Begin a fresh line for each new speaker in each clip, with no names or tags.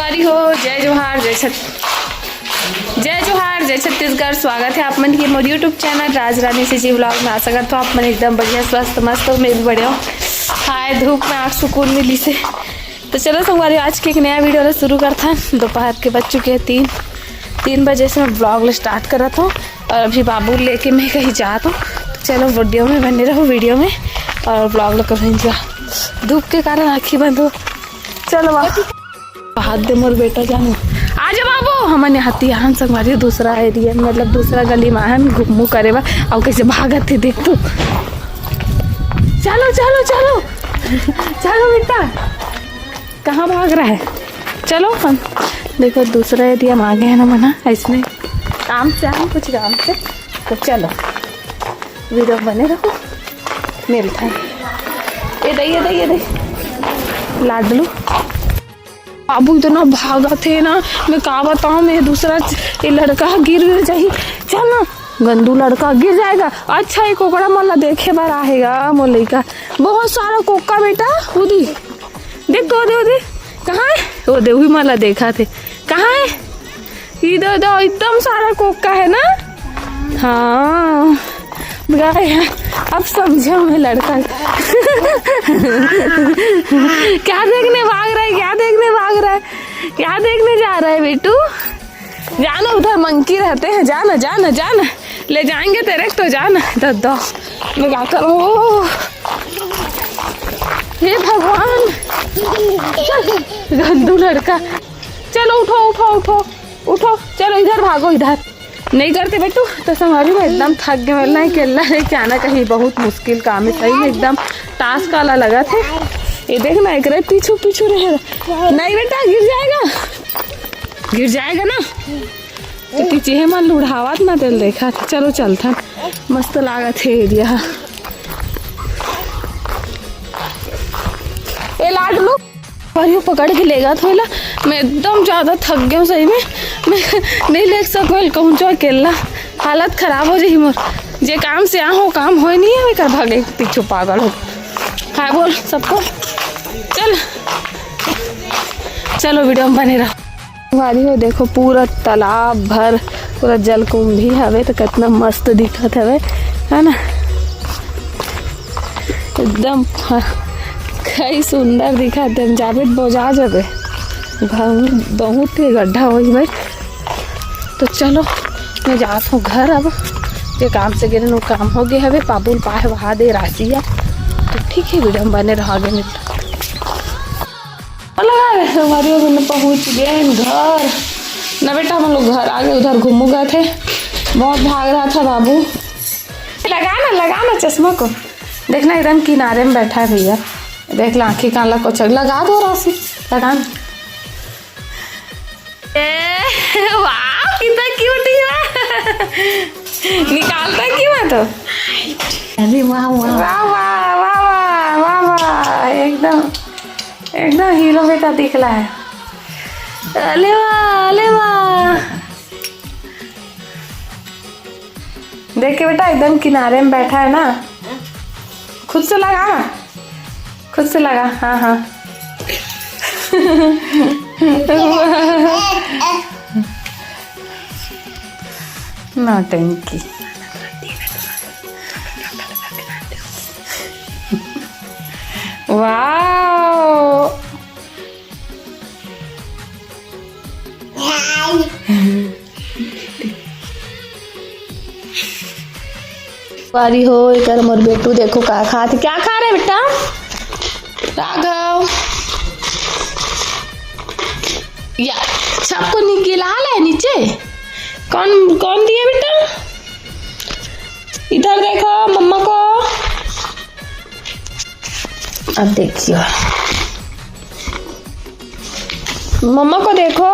संगवारी हो, जय जोहार जय छत्तीसगढ़। स्वागत है आप मन के मोर यूट्यूब चैनल राज रानी जी व्लॉग में। आशा करता हूँ आप मन एकदम बढ़िया स्वस्थ मस्त हो। मैं भी बढ़िया हूँ। हाय धूप में आँख सुकून मिली से। तो चलो संगवारी आज के एक नया वीडियो शुरू करता है। दोपहर के बज चुके हैं 3 बजे से मैं ब्लॉग स्टार्ट कर रहा था और अभी बाबू लेके मैं कहीं जाता हूँ। तो चलो वीडियो में बने रहो वीडियो में और ब्लॉग करो एंजॉय। धूप के कारण आँखें बंद हो। चलो हाथ दे मोर बेटा जानो आजा बाबू। हमने हथियान संगवारी दूसरा एरिया मतलब दूसरा गली में हम घूमू करे बा और कैसे भागत थे देख तू। चलो चलो चलो चलो बेटा कहाँ भाग रहा है। चलो हम देखो दूसरा एरिया में आ गए हैं ना मना इसमें काम से आए कुछ काम से। तो चलो वीडियो बने रहो मिलता है। ये दे लाडलू बाबू इतना भागा थे ना मैं का बताऊँ। मैं दूसरा ये लड़का गिर जाही। चल ना गंदू लड़का गिर जाएगा। अच्छा ये कोकड़ा मोला देखे बार आएगा मोले का बहुत सारा कोका बेटा उदी देख दो कहाँ है वो दे वही माला देखा थे कहाँ है। इधर दो एकदम सारा कोका है ना। हाँ अब समझो मैं लड़का क्या देखने भाग रहा है क्या देखने जा रहा है बेटू। जाना उधर मंकी रहते हैं। जाना ले जाएंगे तेरे तो जाना। दो मैं क्या करूँ हे भगवान। गंदू लड़का चलो उठो चलो इधर भागो। इधर नहीं करते बेटू तो संभाली में एकदम थक गए। मिलना है केला लेके आना कहीं बहुत मुश्किल काम है। सही में एकदम टास्क वाला लगा थे। ये देखना एक रहे पीछू रहे। नहीं बेटा गिर जाएगा ना। तो पीछे मन लुढ़ावत ना दिल देखा। चलो चलता मस्त लागत है एरिया। ए लाडलू परियो पकड़ के लेगा थोड़ा। मैं एकदम ज़्यादा थक गया हूँ। सही में मैं नहीं ले सकूँ कहूँ जो अकेला हालत खराब हो जाए मोर। जे काम से आ हो काम हो नहीं है कर भागे पीछू पागल हो। हाँ बोल सबको चलो वीडियो में बने रहो। वाली हो देखो पूरा तालाब भर पूरा जल कुंभी हवे तो कितना मस्त दिखत हवे है ना एकदम। कई सुंदर दिखा दे जाबे बोझा जाबे बहुत के गड्ढा हो भाई। तो चलो मैं जात हूँ घर। अब ये काम से गिरे नो काम हो गया है। पाबुल पाए वहा दे राशि है। तो ठीक है वीडियो में बने रहो आगे मिलता लगा हमारे पहुँच गए घर ना बेटा। हम लोग घर आ गए। उधर घूमू गए थे बहुत भाग रहा था बाबू। लगाना चश्मा को देखना एकदम किनारे में बैठा है भैया। देख ला आँखी कान को चल लगा दो राशि लगाना। वाह कितना क्यूट है। निकालता क्यों है तो अरे वाह एकदम हीरो बेटा दिख रहा है। अले वाह देख के बेटा एकदम किनारे में बैठा है ना। खुद से लगा हाँ नौटंकी वाओ बारी हो इधर मोर बेटू देखो क्या खा रहे बेटा। राघव या सबको निकला है नीचे। कौन दिया बेटा। इधर देखो मम्मा को। अब देखियो मम्मा को देखो।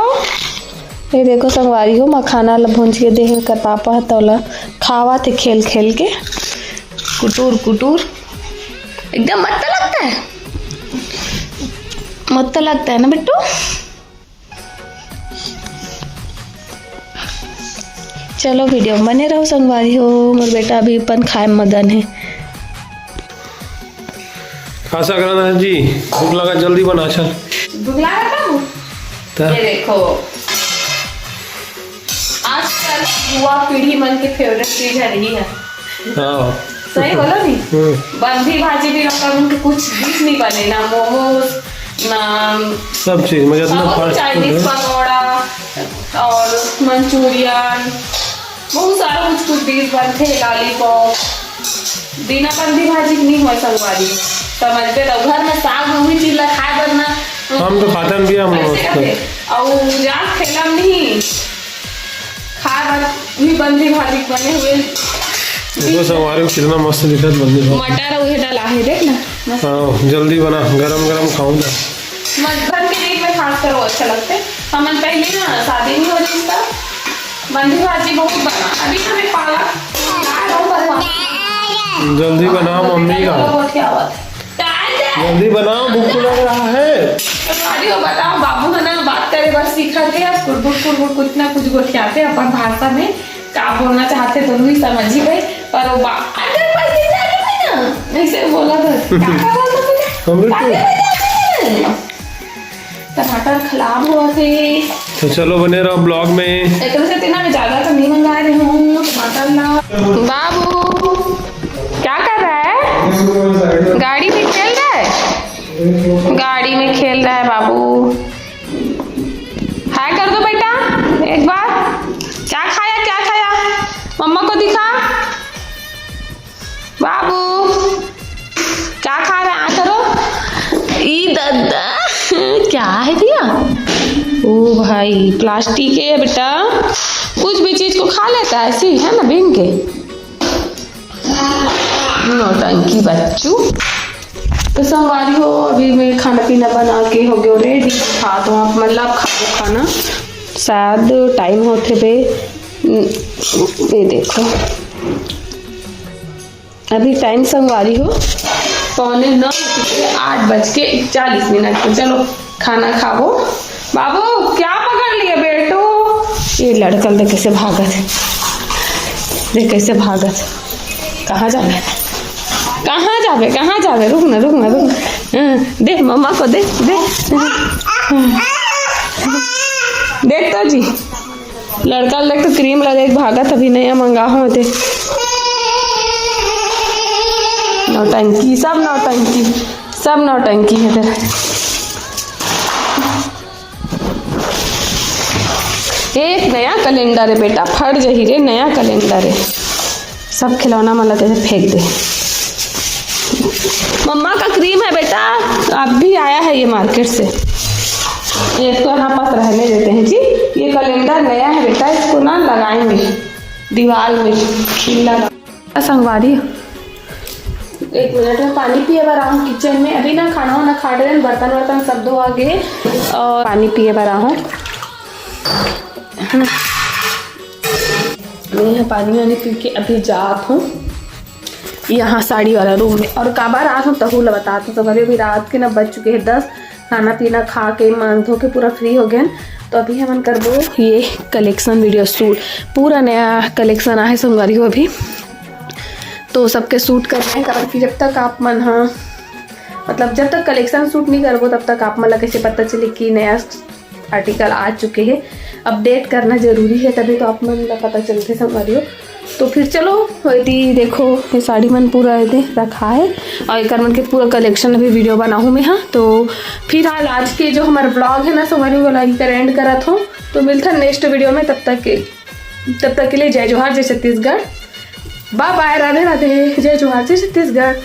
ये देखो संगवारी हो मखाना भूंज के देख कर पापा तोला खावा थे खेल के कुटूर एकदम मत लगता है ना बिट्टू। चलो वीडियो में बने रहो संगवारी हो। मोर बेटा अभी अपन खाए मगन है।
आशा कराना जी भूख लगा जल्दी बना। अच्छा
भूख लगा बाबू ये देखो आजकल युवा पीढ़ी मन की फेवरेट चीज है रही है।
हाँ
सही बोला नहीं। बंदी भाजी भी लोग कुछ डिश नहीं बने, ना मोमोज ना
सब चीज मुझे
चाइनीज पकौड़ा और मंचूरियन, बहुत सारा कुछ कुछ डिश बनते, लॉलीपॉप। बिना बंदी भाजी नहीं हो संगवारी, समझते तो घर में साग वही चीज ला खाए बनना।
हम तो खाते भी हम
और जा खेला नहीं खाए बन भी बंदी भाजी बने हुए।
देखो संगवारी कितना मस्त दिखत बंदी भाजी।
मटर वही डाला है देख ना।
हाँ जल्दी बना, गरम गरम खाऊं ना।
मटन के लिए में खास कर वो अच्छा लगते। हमें पहले ना शादी नहीं हो रही था, बंदी भाजी बहुत बना। अभी हमें पालक
जल्दी बनाओ मम्मी का, जल्दी बनाओ, भूख लग रहा है।
बताओ बाबू है ना बात करे बस सिखाते हैं, कुछ कुछ ना कुछ गोठियाते अपन भाषा में क्या बोलना चाहते तो भी समझ ही गए, पर वो ऐसे बोला टमाटर खराब हुआ थे।
तो चलो बने रहो ब्लॉग में।
एक से तेना में ज्यादा तो नहीं मंगा रही हूँ टमाटर ना। बाबू क्या कर रहा है? गाड़ी में खेल रहा है, गाड़ी में खेल रहा है बाबू। हाय कर दो बेटा एक बार। क्या खाया, क्या खाया? मम्मा को दिखा। बाबू क्या खा रहे हैं? करो ई दादा क्या है दिया? ओ भाई प्लास्टिक है बेटा, कुछ भी चीज को खा लेता है ऐसी है ना बीन के। नौटंकी बच्चू। तो संगवारी हो अभी मैं खाना पीना बना के हो गया रेडी। खा तो आप मतलब खाओ खाना, शायद टाइम होते बे। ये देखो अभी टाइम संगवारी हो 9:45 8:40 तो चलो खाना खाओ। बाबू क्या पकड़ लिया बेटो? ये लड़कल देख कैसे भागत, देख कैसे भागत। कहाँ जावे, कहाँ जावे, कहाँ जावे? रुक ना रुक ना रुक ना। दे मम्मा को दे दे। देख तो जी लड़का लग तो क्रीम लगे भागत, अभी नया मंगा होते। नौटंकी, सब नौटंकी, सब नौटंकी है तेरा। एक नया कैलेंडर है बेटा, फट जही रे नया कैलेंडर है। सब खिलौना मला कैसे फेंक दे। मम्मा का क्रीम है बेटा, अब भी आया है ये मार्केट से। इसको यहाँ पास रहने देते हैं जी। ये कैलेंडर नया है बेटा, इसको ना लगाएंगे दीवार में खिला संगवारी। 1 मिनट में पानी पिए बरा हूँ किचन में। अभी ना खाना वाना खा रहे हैं, बर्तन वर्तन सब धो आगे और पानी पिए बरा हूँ। मैं पानी वानी पी के अभी जात हूँ यहाँ साड़ी वाला रूम में। और काबा रात हूँ तहूल बताता हूँ। तो अभी रात के ना बज चुके हैं 10। खाना पीना खा के मांग धो के पूरा फ्री हो गए। तो अभी हम करबो ये कलेक्शन वीडियो शूट। पूरा नया कलेक्शन आया है संगवारी को अभी, तो सबके सूट कर रहे हैं। कारण कि जब तक आप मन हाँ मतलब जब तक कलेक्शन सूट नहीं करबो तब तक आप मतलब कैसे पता चले कि नया आर्टिकल आ चुके हैं। अपडेट करना ज़रूरी है, तभी तो आप मन पता चलते संगवारी हो। तो फिर चलो यदि देखो ये साड़ी मन पूरा दे रखा है और एक मन के पूरा कलेक्शन अभी वीडियो बनाऊँ मैं। हाँ तो फिर हाल आज के जो हमारा ब्लॉग है ना संगवारी वाला ही कर एंड करत हूँ। तो मिलता है नेक्स्ट वीडियो में, तब तक के लिए जय जोहार जय छत्तीसगढ़। बाय बाय, राधे राधे, जय जोहार जय छत्तीसगढ़।